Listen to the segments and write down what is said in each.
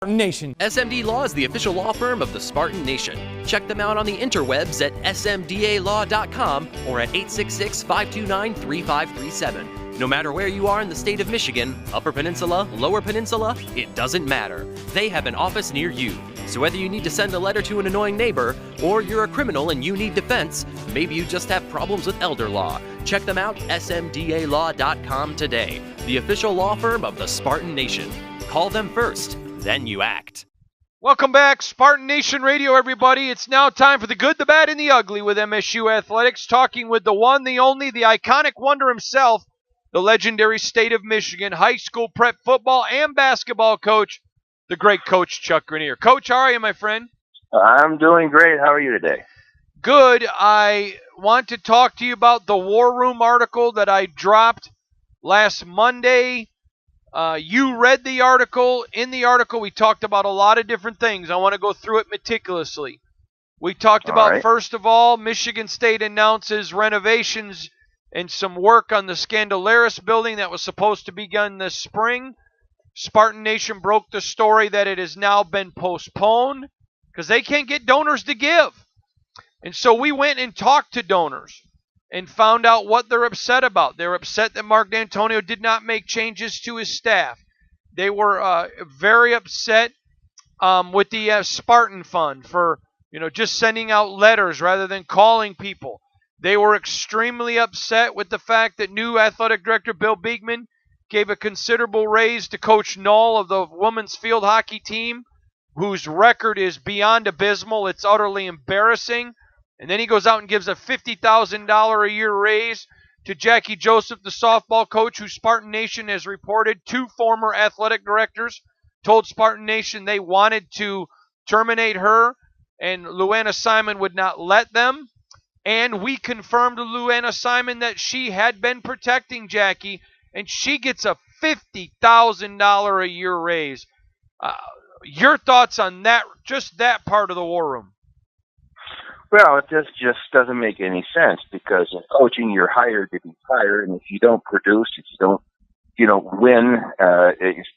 Nation. SMD Law is the official law firm of the Spartan Nation. Check them out on the interwebs at smdalaw.com or at 866-529-3537. No matter where you are in the state of Michigan, Upper Peninsula, Lower Peninsula, it doesn't matter. They have an office near you. So whether you need to send a letter to an annoying neighbor, or you're a criminal and you need defense, maybe you just have problems with elder law, check them out, smdalaw.com today. The official law firm of the Spartan Nation. Call them first, then you act. Welcome back, Spartan Nation Radio, everybody. It's now time for the good, the bad, and the ugly with MSU Athletics, talking with the one, the only, the iconic wonder himself, the legendary State of Michigan high school prep football and basketball coach, the great Coach Chuck Grenier. Coach, how are you, my friend? I'm doing great. How are you today? Good. I want to talk to you about the War Room article that I dropped last Monday. You read the article. In the article, we talked about a lot of different things. I want to go through it meticulously. We talked about, first of all, Michigan State announces renovations and some work on the Scandalaris building that was supposed to begin this spring. Spartan Nation broke the story that it has now been postponed because they can't get donors to give. And so we went and talked to donors and found out what they're upset about. They're upset that Mark D'Antonio did not make changes to his staff. They were very upset with the Spartan Fund for just sending out letters rather than calling people. They were extremely upset with the fact that new athletic director Bill Beekman gave a considerable raise to Coach Knoll of the women's field hockey team, whose record is beyond abysmal. It's utterly embarrassing. And then he goes out and gives a $50,000 a year raise to Jackie Joseph, the softball coach, who Spartan Nation has reported. Two former athletic directors told Spartan Nation they wanted to terminate her, and Luana Simon would not let them. And we confirmed to Luana Simon that she had been protecting Jackie, and she gets a $50,000 a year raise. Your thoughts on that, just that part of the War Room? Well, it just doesn't make any sense, because in coaching, you're hired to be fired, and if you don't produce, if you don't win,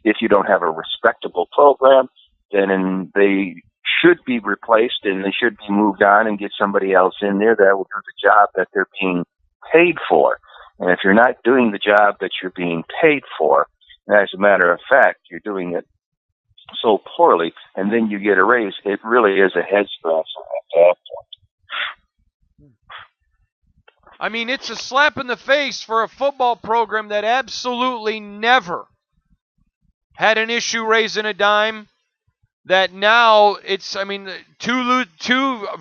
if you don't have a respectable program, then they should be replaced and they should be moved on and get somebody else in there that will do the job that they're being paid for. And if you're not doing the job that you're being paid for, and as a matter of fact, you're doing it so poorly, and then you get a raise, it really is a head scratcher at that point. I mean, it's a slap in the face for a football program that absolutely never had an issue raising a dime. That now it's, two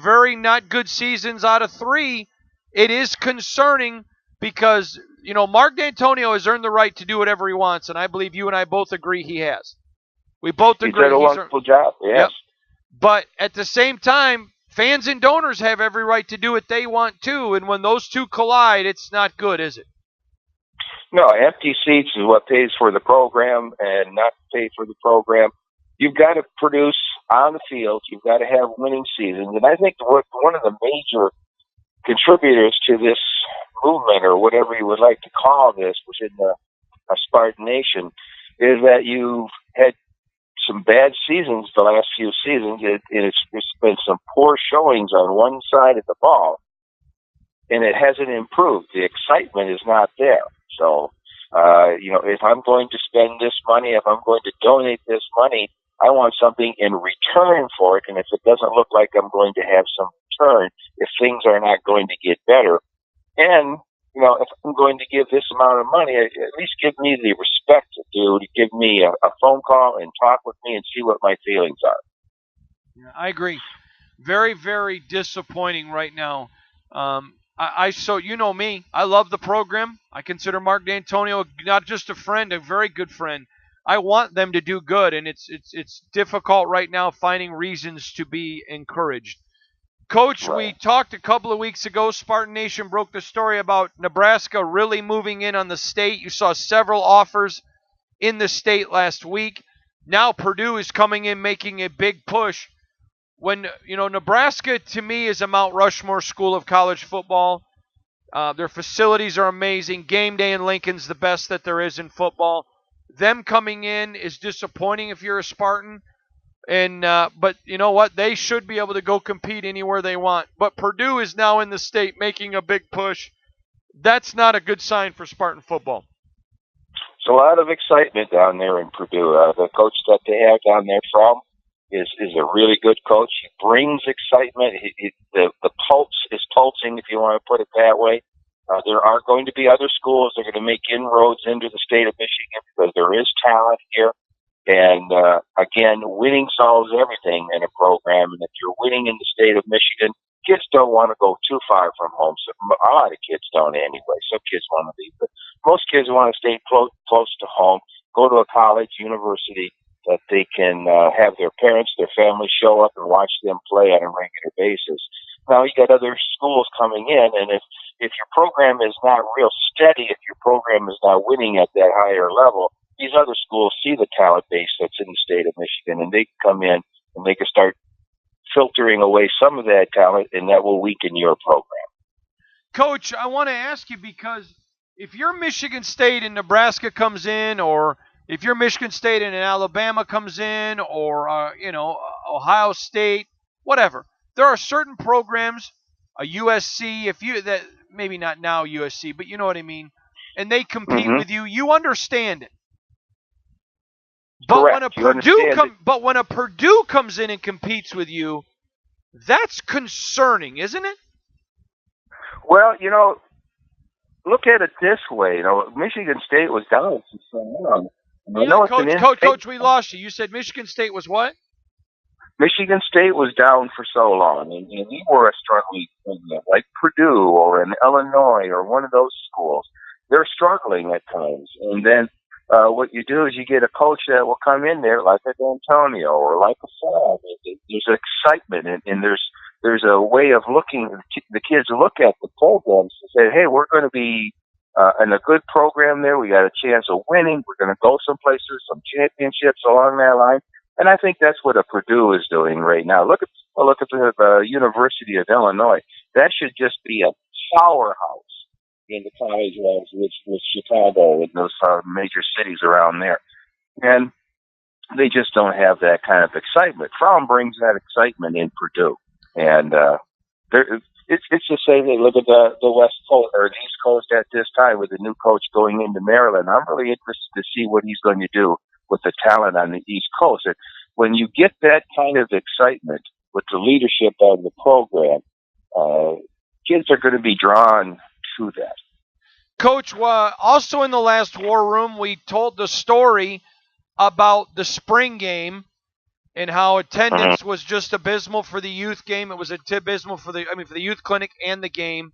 very not good seasons out of three. It is concerning because, Mark D'Antonio has earned the right to do whatever he wants, and I believe you and I both agree he has. We both agree. He did a wonderful job, yes. Yep. But at the same time, fans and donors have every right to do what they want too, and when those two collide, it's not good, is it? No, empty seats is what pays for the program, and not to pay for the program, you've got to produce on the field. You've got to have winning seasons, and I think one of the major contributors to this movement, or whatever you would like to call this, within the Spartan Nation, is that you've had some bad seasons the last few seasons, and it's been some poor showings on one side of the ball, and it hasn't improved. The excitement is not there. So, if I'm going to spend this money, if I'm going to donate this money, I want something in return for it, and if it doesn't look like I'm going to have some return, if things are not going to get better, and if I'm going to give this amount of money, at least give me the respect to give me a phone call and talk with me and see what my feelings are. Yeah, I agree. Very, very disappointing right now. So you know me, I love the program. I consider Mark D'Antonio not just a friend, a very good friend. I want them to do good, and it's difficult right now finding reasons to be encouraged. Coach, We talked a couple of weeks ago. Spartan Nation broke the story about Nebraska really moving in on the state. You saw several offers in the state last week. Now Purdue is coming in making a big push. When, Nebraska to me is a Mount Rushmore school of college football. Their facilities are amazing. Game day in Lincoln's the best that there is in football. Them coming in is disappointing if you're a Spartan. And but you know what? They should be able to go compete anywhere they want. But Purdue is now in the state making a big push. That's not a good sign for Spartan football. There's a lot of excitement down there in Purdue. The coach that they have down there is a really good coach. He brings excitement. The pulse is pulsing, if you want to put it that way. There are going to be other schools that are going to make inroads into the state of Michigan because there is talent here. And again, winning solves everything in a program. And if you're winning in the state of Michigan, kids don't want to go too far from home. So a lot of kids don't anyway. Some kids want to leave, but most kids want to stay close to home, go to a college, university that they can have their parents, their families show up and watch them play on a regular basis. Now you got other schools coming in, and if your program is not real steady, if your program is not winning at that higher level, these other schools see the talent base that's in the state of Michigan, and they can come in and they can start filtering away some of that talent, and that will weaken your program. Coach, I want to ask you, because if you're Michigan State and Nebraska comes in, or if you're Michigan State and Alabama comes in, or Ohio State, whatever, there are certain programs, a USC, that maybe not now USC, but you know what I mean, and they compete with you. You understand it. But when a Purdue comes in and competes with you, that's concerning, isn't it? Well, look at it this way. Michigan State was down for so long. Coach, we lost you. You said Michigan State was what? Michigan State was down for so long, and we were a struggling program, like Purdue or in Illinois or one of those schools. They're struggling at times, and then what you do is you get a coach that will come in there like a D'Antonio or like a Flag. There's excitement, and there's a way of looking. The kids look at the programs and say, "Hey, we're going to be in a good program there. We got a chance of winning. We're going to go some places, some championships along that line." And I think that's what a Purdue is doing right now. Look at the University of Illinois. That should just be a powerhouse in the college ranks with Chicago and those major cities around there. And they just don't have that kind of excitement. Fromm brings that excitement in Purdue. And it's the same thing. Look at the West Coast or the East Coast at this time with the new coach going into Maryland. I'm really interested to see what he's going to do with the talent on the East Coast. And when you get that kind of excitement with the leadership of the program, kids are going to be drawn to that. Coach, also in the last War Room, we told the story about the spring game and how attendance was just abysmal for the youth game. It was abysmal for the youth clinic and the game.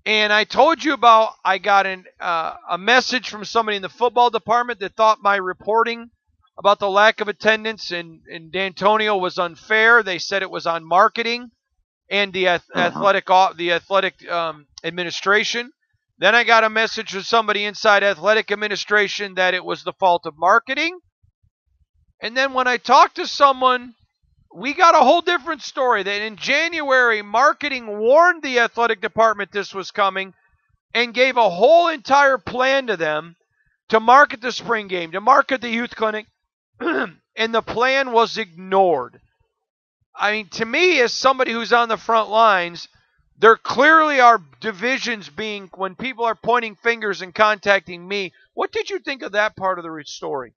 And I told you about I got a message from somebody in the football department that thought my reporting about the lack of attendance in D'Antonio was unfair. They said it was on marketing and the athletic administration. Then I got a message from somebody inside athletic administration that it was the fault of marketing. And then when I talked to someone, we got a whole different story that in January, marketing warned the athletic department this was coming and gave a whole entire plan to them to market the spring game, to market the youth clinic, and the plan was ignored. I mean, to me, as somebody who's on the front lines, there clearly are divisions being, when people are pointing fingers and contacting me. What did you think of that part of the story?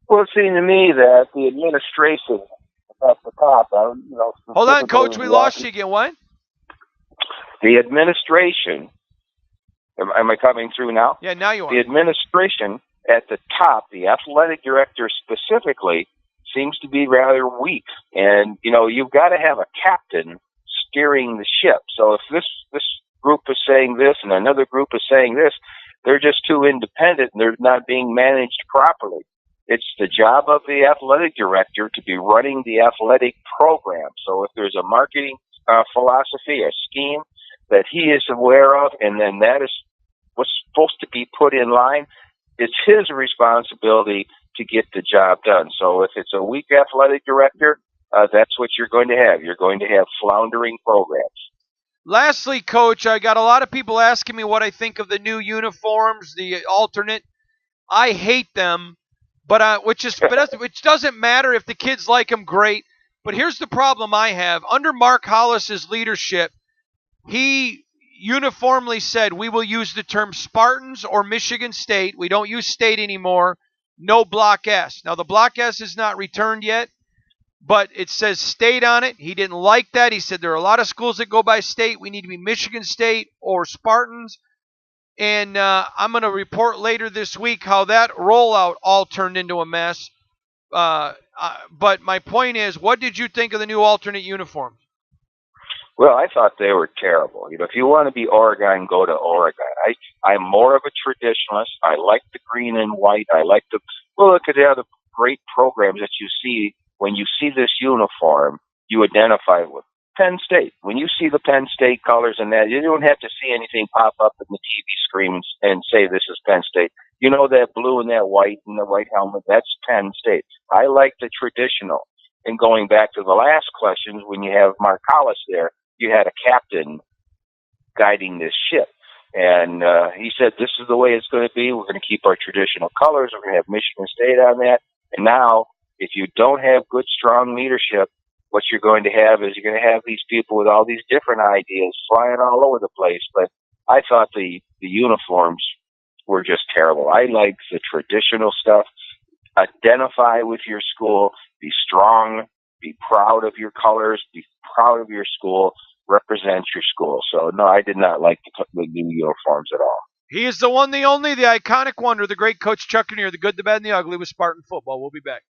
Well, it seemed to me that the administration at the top, Hold on, Coach, we lost you again. What? The administration, am I coming through now? Yeah, now you are. The administration at the top, the athletic director specifically, seems to be rather weak. And, you've got to have a captain steering the ship. So if this group is saying this and another group is saying this, they're just too independent and they're not being managed properly. It's the job of the athletic director to be running the athletic program. So if there's a marketing philosophy, a scheme that he is aware of, and then that is what's supposed to be put in line, it's his responsibility to get the job done. So if it's a weak athletic director, that's what you're going to have. You're going to have floundering programs. Lastly, Coach, I got a lot of people asking me what I think of the new uniforms, the alternate. I hate them, But which doesn't matter if the kids like them, great. But here's the problem I have. Under Mark Hollis's leadership, he uniformly said we will use the term Spartans or Michigan State. We don't use state anymore. No Block S. Now, the Block S is not returned yet, but it says state on it. He didn't like that. He said there are a lot of schools that go by state. We need to be Michigan State or Spartans. And I'm going to report later this week how that rollout all turned into a mess. But my point is, what did you think of the new alternate uniforms? Well, I thought they were terrible. If you want to be Oregon, go to Oregon. I'm more of a traditionalist. I like the green and white. I like look at the other great programs that you see. When you see this uniform, you identify with Penn State. When you see the Penn State colors and that, you don't have to see anything pop up in the TV screens and say this is Penn State. You know that blue and that white and the white helmet, that's Penn State. I like the traditional. And going back to the last questions, when you have Mark Hollis there, you had a captain guiding this ship. And he said, this is the way it's going to be. We're going to keep our traditional colors. We're going to have Michigan State on that. And now, if you don't have good, strong leadership, what you're going to have is you're going to have these people with all these different ideas flying all over the place. But I thought the uniforms were just terrible. I like the traditional stuff. Identify with your school. Be strong. Be proud of your colors. Be proud of your school. Represent your school. So, no, I did not like the new uniforms at all. He is the one, the only, the iconic wonder, the great Coach Chuck Kinnear, the good, the bad, and the ugly with Spartan football. We'll be back.